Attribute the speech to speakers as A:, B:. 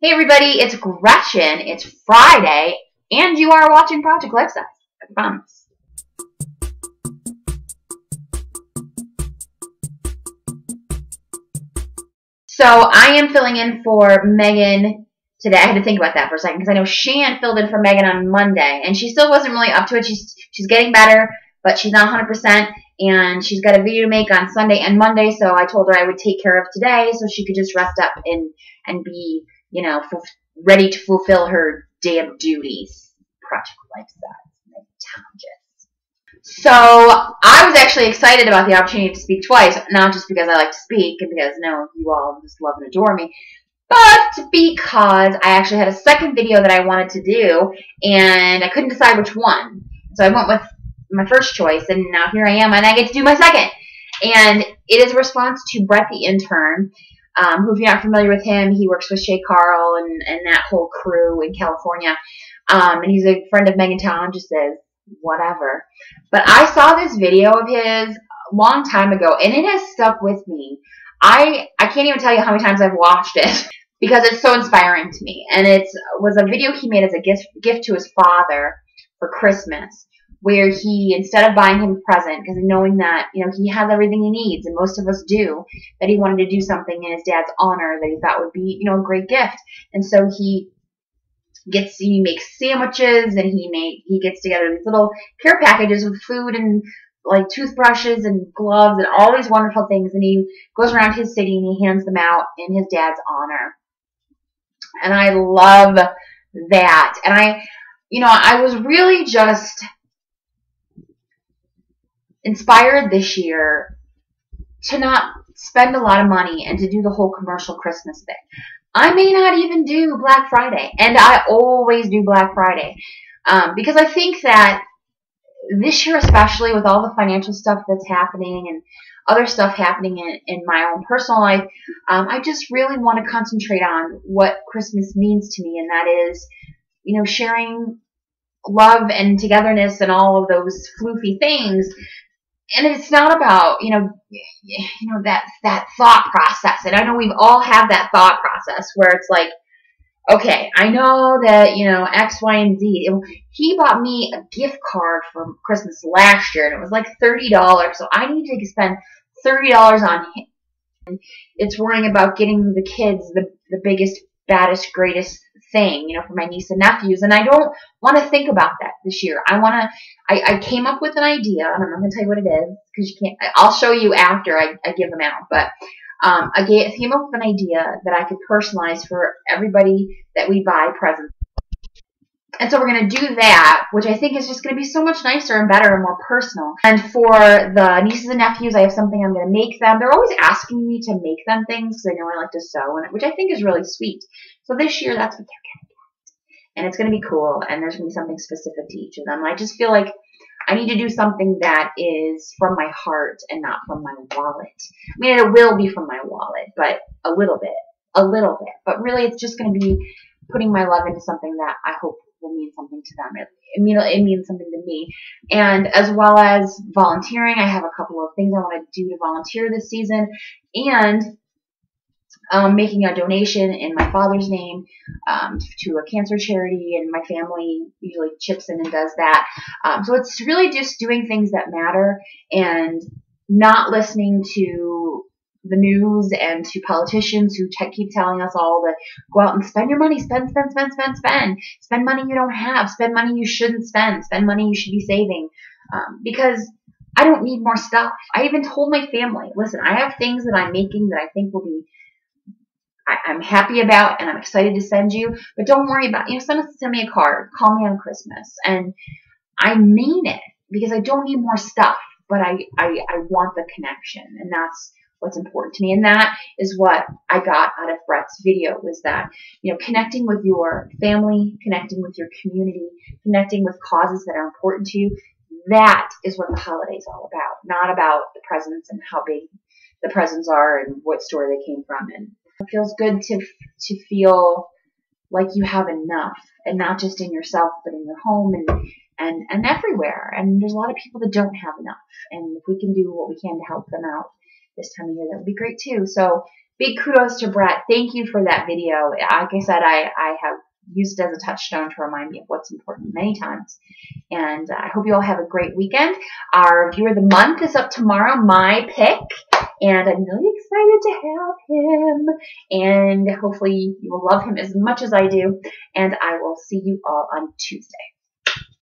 A: Hey everybody, it's Gretchen. It's Friday, and you are watching Project Lifesize. I promise. So I am filling in for Megan today. I had to think about that for a second because I know Shan filled in for Megan on Monday, and she still wasn't really up to it. She's getting better, but she's not 100%, and she's got a video to make on Sunday and Monday. So I told her I would take care of today, so she could just rest up and be, ready to fulfill her day of duties. Project Lifesize. So I was actually excited about the opportunity to speak twice, not just because I like to speak and because you all just love and adore me, but because I actually had a second video that I wanted to do and I couldn't decide which one. So I went with my first choice, and now here I am and I get to do my second. And it is a response to Brett the intern, who, if you're not familiar with him, he works with Shay Carl and that whole crew in California. And he's a friend of Megan Talmagis's, whatever. But I saw this video of his a long time ago, and it has stuck with me. I can't even tell you how many times I've watched it because it's so inspiring to me. And it was a video he made as a gift to his father for Christmas, where he, instead of buying him a present, because knowing that, he has everything he needs, and most of us do, that he wanted to do something in his dad's honor that he thought would be, a great gift. And so he makes sandwiches, and he gets together these little care packages with food and like toothbrushes and gloves and all these wonderful things, and he goes around his city and he hands them out in his dad's honor. And I love that. And I was really just inspired this year to not spend a lot of money and to do the whole commercial Christmas thing. I may not even do Black Friday, and I always do Black Friday, because I think that this year, especially with all the financial stuff that's happening and other stuff happening in my own personal life, I just really want to concentrate on what Christmas means to me, and that is, sharing love and togetherness and all of those floofy things. And it's not about, that thought process. And I know we've all had that thought process where it's like, okay, I know that, X, Y, and Z. He bought me a gift card for Christmas last year, and it was like $30. So I need to spend $30 on him. And it's worrying about getting the kids the biggest, baddest, greatest thing, for my niece and nephews. And I don't want to think about that this year. I came up with an idea, and I'm not going to tell you what it is because you can't. I'll show you after I give them out. But I came up with an idea that I could personalize for everybody that we buy presents. And so we're going to do that, which I think is just going to be so much nicer and better and more personal. And for the nieces and nephews, I have something I'm going to make them. They're always asking me to make them things because they know I like to sew, which I think is really sweet. So this year, that's what they're going to get. And it's going to be cool, and there's going to be something specific to each of them. I just feel like I need to do something that is from my heart and not from my wallet. I mean, it will be from my wallet, but a little bit. But really, it's just going to be putting my love into something that I hope will mean something to them. It means something to me. And as well as volunteering, I have a couple of things I want to do to volunteer this season, and making a donation in my father's name to a cancer charity, and my family usually chips in and does that. So it's really just doing things that matter and not listening to the news and to politicians who keep telling us all to go out and spend your money, spend money you don't have, spend money you shouldn't spend money you should be saving, because I don't need more stuff. I even told my family, listen, I have things that I'm making that I think will be I'm happy about and I'm excited to send you, but don't worry about send me a card, call me on Christmas. And I mean it because I don't need more stuff, but I want the connection, and that's what's important to me. And that is what I got out of Brett's video, was that, connecting with your family, connecting with your community, connecting with causes that are important to you. That is what the holiday's all about, not about the presents and how big the presents are and what store they came from. And it feels good to feel like you have enough, and not just in yourself, but in your home and everywhere. And there's a lot of people that don't have enough. And if we can do what we can to help them out this time of year, that would be great too. So big kudos to Brett. Thank you for that video. Like I said, I have used it as a touchstone to remind me of what's important many times. And I hope you all have a great weekend. Our Viewer of the Month is up tomorrow, my pick. And I'm really excited to have him. And hopefully you will love him as much as I do. And I will see you all on Tuesday.